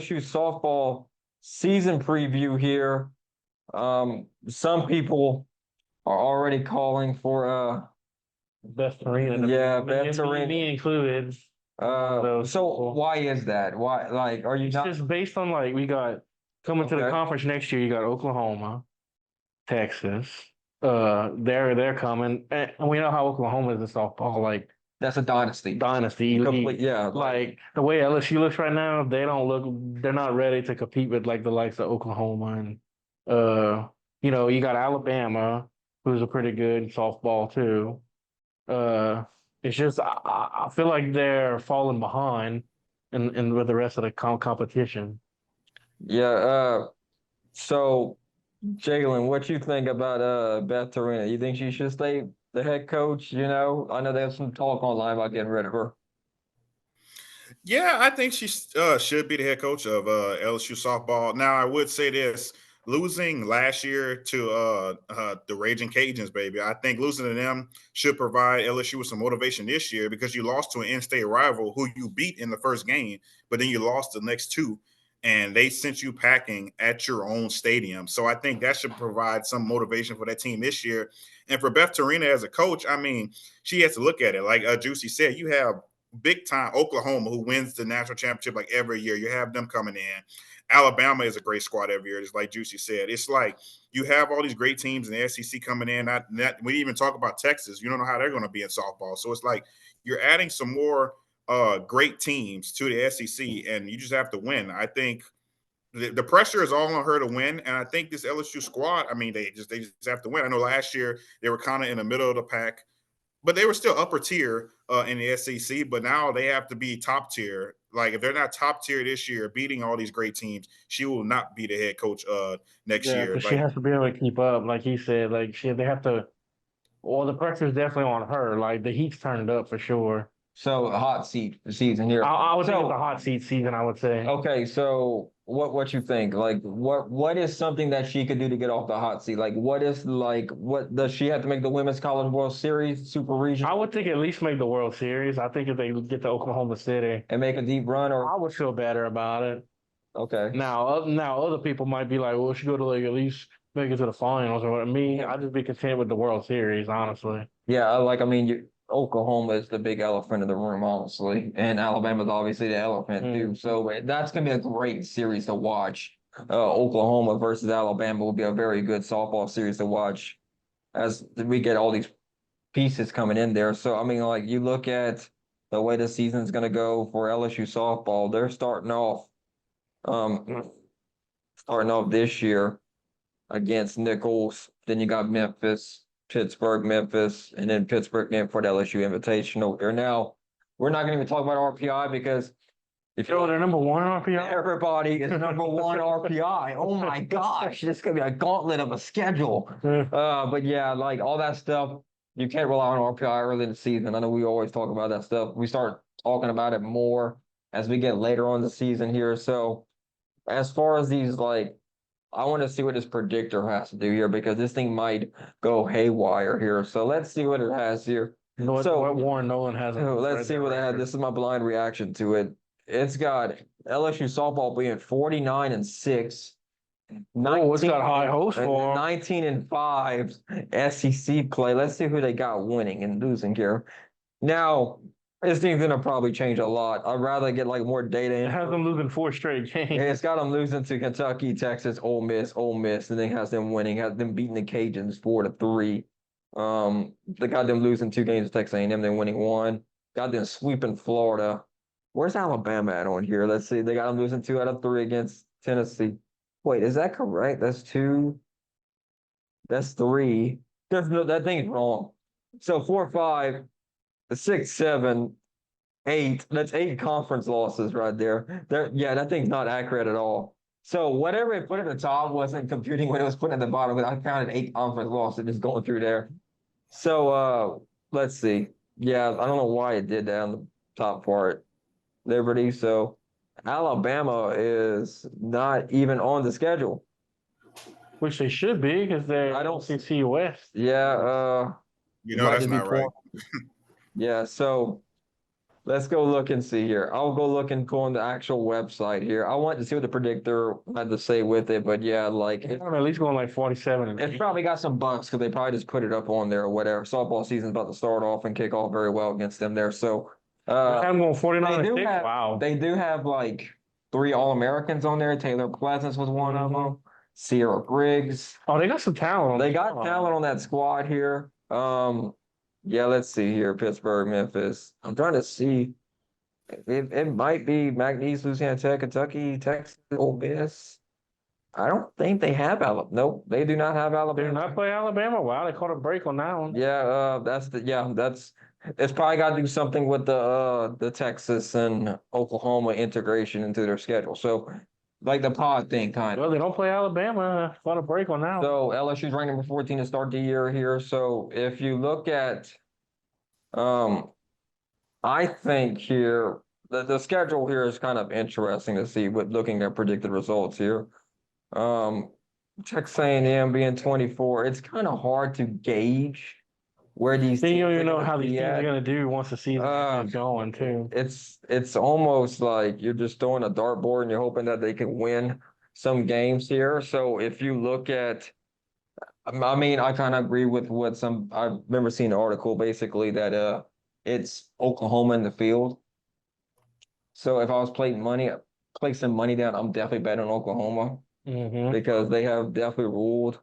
LSU softball season preview here. Some people are already calling for Best arena. yeah, best arena. Me included. So why is that? Why, like, are you It's not just based on like we got coming to the okay? conference next year. You got Oklahoma, Texas. They're coming, and we know how Oklahoma is in softball. Like That's a dynasty. dynasty. Complete, yeah. Like the way LSU looks right now, they don't look. They're not ready to compete with like the likes of Oklahoma and you got Alabama, who's a pretty good softball too. Uh, it's just I feel like they're falling behind in with the rest of the competition. Yeah, so Jalen, what you think about Beth Torina? You think she should stay the head coach? You know, I know there's some talk online about getting rid of her. Yeah, I think she should be the head coach of LSU softball. Now, I would say this: losing last year to the Raging Cajuns, baby, I think losing to them should provide LSU with some motivation this year because you lost to an in-state rival who you beat in the first game, but then you lost the next two, and they sent you packing at your own stadium. So I think that should provide some motivation for that team this year. And for Beth Torina as a coach, I mean, she has to look at it like Juicy said. You have big time Oklahoma, who wins the national championship like every year. You have them coming in. Alabama is a great squad every year, just like Juicy said. It's like you have all these great teams in the SEC coming in. We didn't even talk about Texas. You don't know how they're going to be in softball. So it's like you're adding some more great teams to the SEC, and you just have to win. I think the pressure is all on her to win, and I think this LSU squad. I mean, they just have to win. I know last year they were kind of in the middle of the pack, but they were still upper tier in the SEC. But now they have to be top tier. Like if they're not top tier this year, beating all these great teams, she will not be the head coach next Yeah, year. because she Like has to be able to keep up. Like he said, like they have to. Well, the pressure is definitely on her. Like the heat's turned up for sure. So a hot seat season here. I would think it's So a hot seat season. I would say. okay, so what you think? Like what is something that she could do to get off the hot seat? What does she have to make the Women's College World Series, Super Regional, I would think at least make the World Series. I think if they get to Oklahoma City, and make a deep run? Or I would feel better about it. okay, Now other people might be like, well, she go to like at least make it to the finals or what. Me, I'd just be content with the World Series, honestly. yeah, I mean, Oklahoma is the big elephant in the room, honestly, and Alabama's obviously the elephant too. So that's gonna be a great series to watch. Oklahoma versus Alabama will be a very good softball series to watch as we get all these pieces coming in there. So I mean, like you look at the way the season's gonna go for LSU softball, they're um starting off this year against Nichols. Then you got Memphis, Pittsburgh, Memphis, and then Pittsburgh again for the LSU Invitational. We're not gonna even talk about RPI because if you They're number one in RPI. everybody is number one RPI. Oh my gosh, this is gonna be a gauntlet of a schedule. But yeah, like all that stuff, you can't rely on RPI early in the season. I know we always talk about that stuff. We start talking about it more as we get later on the season here. So as far as these, like, I want to see what this predictor has to do here because this thing might go haywire here. So let's see what it has here. What Warren Nolan has. Let's see what it has. This is my blind reaction to it. It's got LSU softball being 49-6. It's got high hopes for 19-5 SEC play. Let's see who they got winning and losing here. Now, this thing's gonna probably change a lot. I'd rather get like more data in. It has them losing 4 straight games. It's got them losing to Kentucky, Texas, Ole Miss, and then has them winning, has them beating the Cajuns 4-3. They got them losing 2 games to Texas A&M, then winning 1. Got them sweeping Florida. Where's Alabama at on here? Let's see. They got them losing 2 out of 3 against Tennessee. Wait, is that correct? That's 2. That's 3. That thing's wrong. So 4, 5, 6, 7, 8. That's 8 conference losses right there. Yeah, that thing's not accurate at all. So whatever it put at the top wasn't computing when it was put at the bottom, but I counted 8 conference losses just going through there. So let's see. Yeah, I don't know why it did that on the top part. Liberty. So Alabama is not even on the schedule. Which they should be because they're I don't see West. Yeah, that's not right. Yeah, so Let's go look and see here. I'll go look and go on the actual website here. I want to see what the predictor had to say with it, but yeah, like I'm at least going like 47 and it's probably got some bugs because they probably just put it up on there or whatever. Softball season's about to start off and kick off very well against them there. So I'm going 49 and 6. have Wow. they do have like 3 All-Americans on there. Taylor Pleasance was one of them. Sierra Briggs. Oh, they got some talent. They got talent on that squad here. Yeah, let's see here. Pittsburgh, Memphis. I'm trying to see. It might be McNeese, Louisiana Tech, Kentucky, Texas, Ole Miss. I don't think they have Alabama. Nope, they do not have They Alabama. did not play Alabama. Wow, they caught a break on that one. Yeah, it's probably got to do something with the Texas and Oklahoma integration into their schedule. So like the pod thing kind of. Well, they don't play Alabama. Caught a break on that one. So LSU's ranked number 14 to start the year here. So if you look at I think here the schedule here is kind of interesting to see with looking at predicted results here. Texas A&M being 24, it's kind of hard to gauge where these Then you don't teams even are know gonna how these be teams are at. going to do once the season is going, too. It's almost like you're just throwing a dartboard and you're hoping that they can win some games here. So if you look at, I mean, I kind of agree with what I remember seeing an article basically that it's Oklahoma in the field. So if I was placing money down, I'm definitely betting on Oklahoma because they have definitely ruled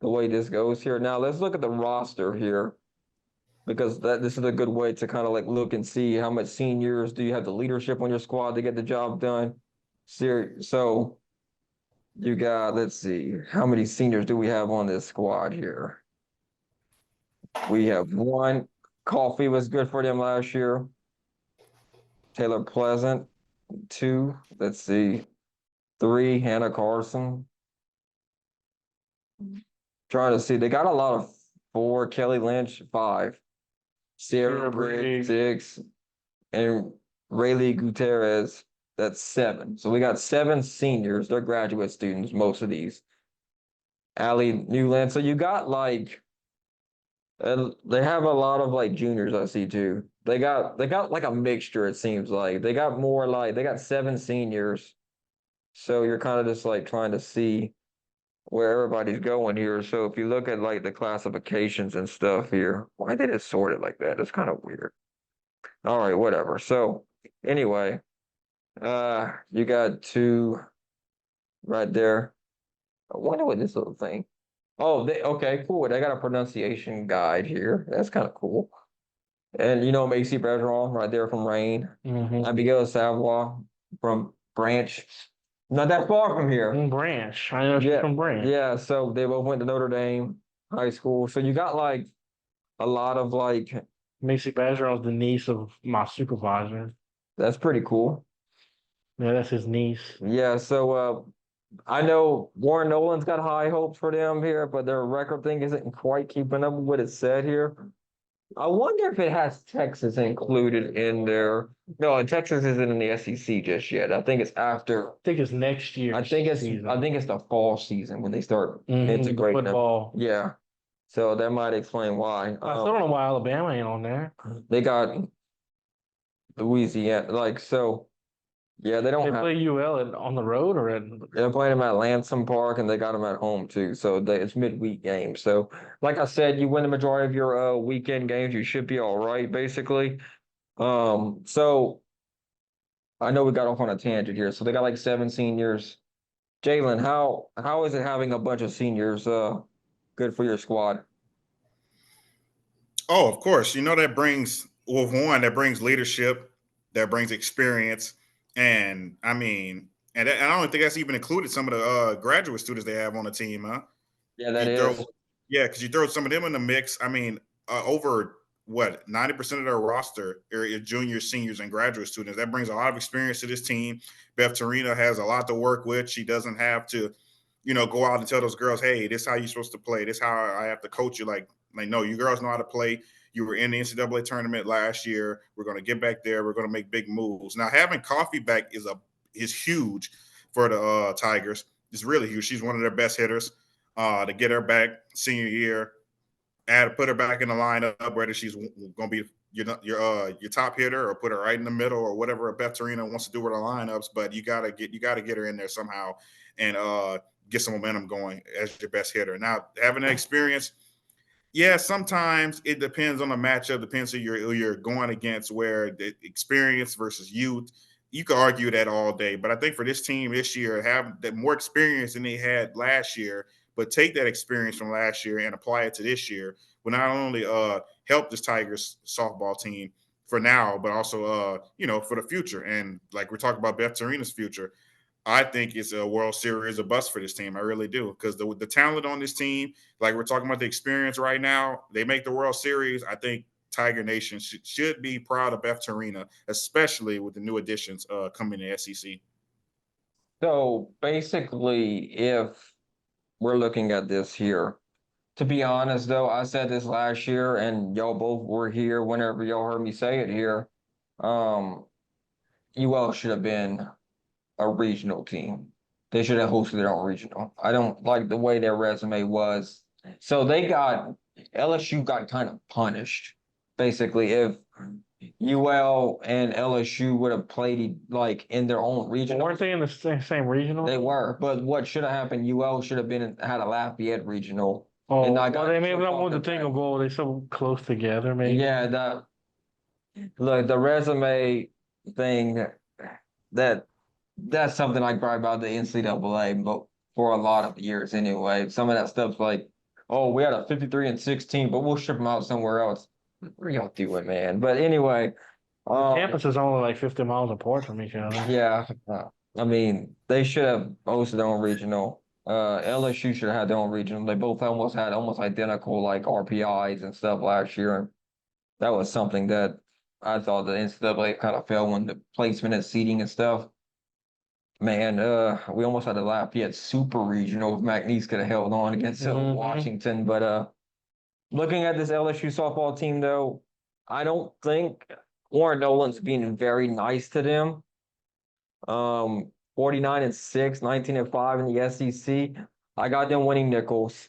the way this goes here. Now let's look at the roster here because this is a good way to kind of like look and see how much seniors do you have the leadership on your squad to get the job done. So you got, let's see, how many seniors do we have on this squad here? We have 1. Coffee was good for them last year. Taylor Pleasant, 2. Let's see, 3. Hannah Carson. Trying to see, they got a lot of 4. Kelly Lynch, 5. Sierra Briggs, 6. And Rayleigh Gutierrez, that's 7. So we got 7 seniors. They're graduate students, most of these. Allie Newland. So you got like, they have a lot of like juniors I see too. They got like a mixture, it seems like. They got 7 seniors. So you're kind of just like trying to see where everybody's going here. So if you look at like the classifications and stuff here, why did it sort it like that? It's kind of weird. All right, whatever. So anyway, you got 2 right there. I wonder what this little thing. Oh, okay, cool. They got a pronunciation guide here. That's kind of cool. And you know Macy Bergeron right there from Rain. Abigail Savoy from Branch. Not that far from here. Branch. I know she's from Branch. Yeah, so they both went to Notre Dame High School. So you got like a lot of like Macy Bergeron's the niece of my supervisor. that's pretty cool. Yeah, that's his niece. Yeah, so I know Warren Nolan's got high hopes for them here, but their record thing isn't quite keeping up with what it said here. I wonder if it has Texas included in there. No, Texas isn't in the SEC just yet. I think it's after. I think it's next year. I think it's the fall season when they start integrating football. them. Yeah. So that might explain why. I still don't know why Alabama ain't on there. They got Louisiana, like so. Yeah, they don't play UL on the road or at they're playing them at Lansing Park and they got them at home too. So it's midweek games. So like I said, you win the majority of your weekend games, you should be all right, basically. So I know we got off on a tangent here. So they got like 7 seniors. Jalen, how is it having a bunch of seniors good for your squad? Oh, of course. You know, that brings leadership, that brings experience. And I mean, and I don't think that's even included some of the graduate students they have on the team, huh? Yeah, that is. Yeah, because you throw some of them in the mix. I mean, over what 90% of their roster are juniors, seniors, and graduate students. That brings a lot of experience to this team. Beth Torino has a lot to work with. She doesn't have to, go out and tell those girls, "Hey, this is how you're supposed to play. This is how I have to coach you." Like no, you girls know how to play. You were in the NCAA tournament last year. We're going to get back there. We're going to make big moves. Now, having Coffee back is huge for the Tigers. It's really huge. She's one of their best hitters. To get her back senior year, put her back in the lineup, whether she's going to be your top hitter or put her right in the middle or whatever Beth Torino wants to do with her lineups. But you gotta get her in there somehow and get some momentum going as your best hitter. Now having that experience, yeah, sometimes it depends on the matchup, depends who you're going against, where the experience versus youth. You could argue that all day, but I think for this team this year, have that more experience than they had last year, but take that experience from last year and apply it to this year will not only help this Tigers softball team for now, but also for the future. And like we're talking about Beth Torino's future, I think it's a World Series a bust for this team. I really do, because the talent on this team, like we're talking about the experience right now, they make the World Series. I think Tiger Nation should be proud of Beth Torina, especially with the new additions coming to SEC. So basically, if we're looking at this here, to be honest though, I said this last year and y'all both were here whenever y'all heard me say it here. UL should have been a regional team. They should have hosted their own regional. I don't like the way their resume was. So LSU got kind of punished. Basically, if UL and LSU would have played like in their own regional. Weren't they in the same regional? They were, but what should have happened? UL should have had a Lafayette regional. Oh, and well, they maybe don't want to think of all. They're so close together, maybe. Yeah, the resume thing, that's something I cry about the NCAA, but for a lot of years anyway. Some of that stuff's like, oh, we had a 53-16, but we'll ship them out somewhere else. What are y'all doing, man? But anyway, campus is only like 50 miles apart from each other. Yeah, I mean, they should have hosted their own regional. LSU should have had their own regional. They both almost had almost identical like RPIs and stuff last year, and that was something that I thought the NCAA kind of fell when the placement and seating and stuff. Man, we almost had a Lafayette super regional if McNeese could have held on against Washington. But looking at this LSU softball team, though, I don't think Warren Nolan's being very nice to them. 49-6, 19-5 in the SEC. I got them winning nickels.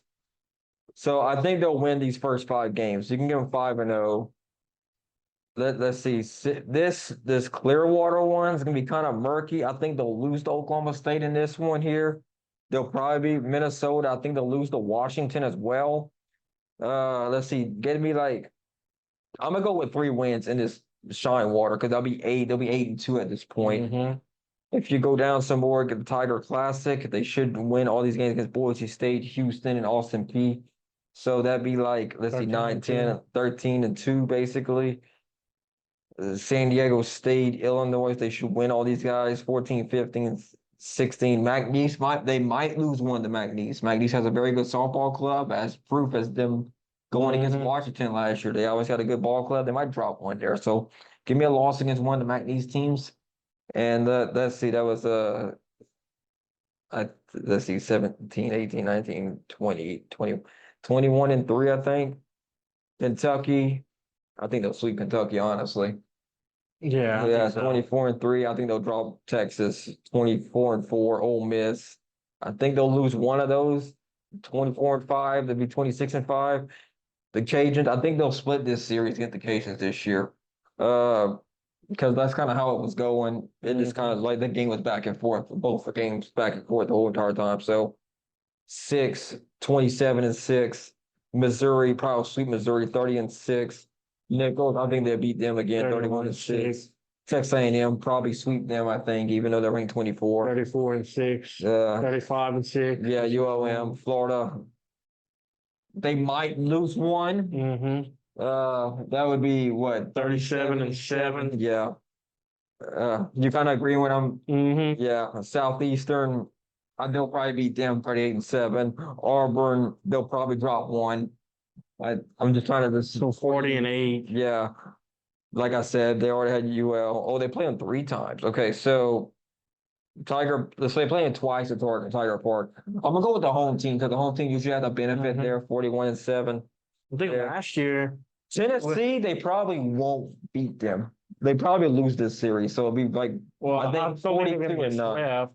So I think they'll win these first 5 games. You can give them 5-0. Let's see. This Clearwater one is gonna be kind of murky. I think they'll lose to Oklahoma State in this one here. They'll probably be Minnesota. I think they'll lose to Washington as well. Let's see. Get me like I'm gonna go with 3 wins in this Shine Water because they'll be 8-2 at this point. If you go down some more, get the Tiger Classic. They should win all these games against Boise State, Houston, and Austin Peay. So that'd be like, let's see, 9, 10, 13-2, basically. San Diego State, Illinois, they should win all these guys, 14, 15, 16. McNeese, they might lose one to McNeese. McNeese has a very good softball club, as proof as them going against Washington last year. They always had a good ball club. They might drop one there. So give me a loss against one of the McNeese teams. And let's see, that was let's see, 17, 18, 19, 20, 20, 21-3, I think. Kentucky, I think they'll sweep Kentucky, honestly. Yeah. Yeah, 24-3. I think they'll drop Texas. 24-4, Ole Miss. I think they'll lose one of those. 24-5, they'll be 26-5. The Cajuns, I think they'll split this series against the Cajuns this year. Because that's kind of how it was going. It just kind of like the game was back and forth, both the games back and forth the whole entire time. So 27-6. Missouri, probably sweep Missouri 30-6. Nichols, I think they'll beat them again 31-6. Texas A&M probably sweep them, I think, even though they're ranked 24. 34-6. 35-6. Yeah, ULM, Florida. They might lose one. That would be what, 37-7. Yeah. You kind of agree when I'm yeah, Southeastern, they'll probably beat them 38-7. Auburn, they'll probably drop one. I'm just trying to So 40-8. Yeah. Like I said, they already had UL. Oh, they play them 3 times. Okay, so let's say playing twice at Tiger Park. I'm gonna go with the home team because the home team usually has a benefit there, 41-7. I think last year Tennessee, they probably won't beat them. They probably lose this series, so it'll be like I think 42-9.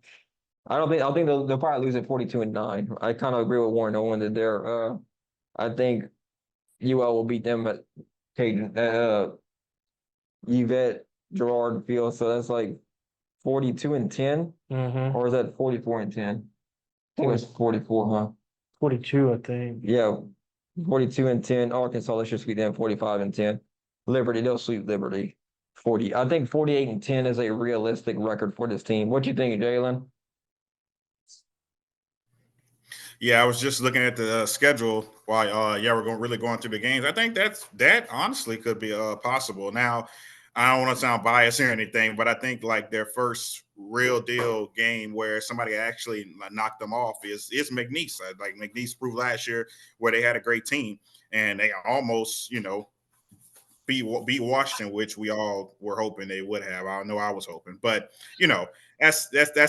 I think they'll probably lose at 42-9. I kind of agree with Warren Owen that I think UL will beat them at Cajun, Yvette Gerard Field. So that's like 42-10, Mm-hmm. or is that 44-10? I think it was 44, huh? 42, I think. Yeah, 42-10. Arkansas, let's just beat them 45-10. Liberty, they'll sweep Liberty. 40. I think 48-10 is a realistic record for this team. What you think, Jalen? Yeah, I was just looking at the schedule while we're really going through the games. I think that honestly could be possible. Now, I don't want to sound biased or anything, but I think like their first real deal game where somebody actually knocked them off is McNeese. Like McNeese proved last year where they had a great team and they almost beat Washington, which we all were hoping they would have. I know I was hoping, but that's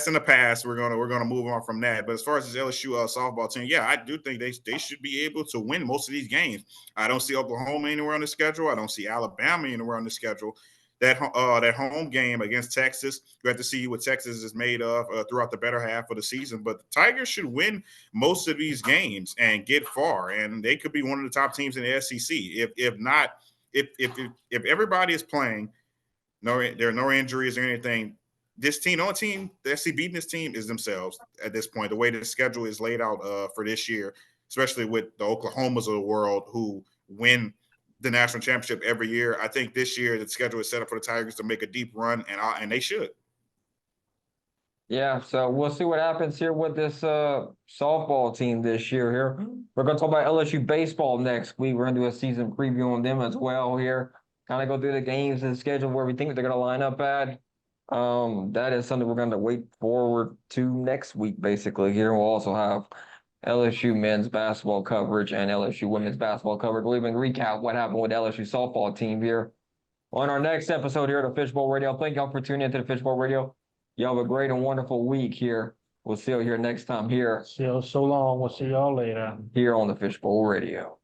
in the past. We're gonna move on from that. But as far as this LSU softball team, yeah, I do think they should be able to win most of these games. I don't see Oklahoma anywhere on the schedule. I don't see Alabama anywhere on the schedule. That home game against Texas, you have to see what Texas is made of throughout the better half of the season. But the Tigers should win most of these games and get far, and they could be one of the top teams in the SEC. If not, if everybody is playing, there are no injuries or anything, this team, the only team that see beating this team is themselves at this point. The way the schedule is laid out for this year, especially with the Oklahomas of the world who win the national championship every year, I think this year the schedule is set up for the Tigers to make a deep run, and they should. Yeah, so we'll see what happens here with this softball team this year here. We're going to talk about LSU baseball next week. We're going to do a season preview on them as well here. Kind of go through the games and schedule where we think they're going to line up at. That is something we're going to wait forward to next week, basically. Here we'll also have LSU men's basketball coverage and LSU women's basketball coverage. We'll even recap what happened with LSU softball team here on our next episode here at the Fishbowl Radio. Thank y'all for tuning into the Fishbowl Radio. Y'all have a great and wonderful week here. We'll see you here next time here So long. We'll see y'all later. here on the Fishbowl Radio.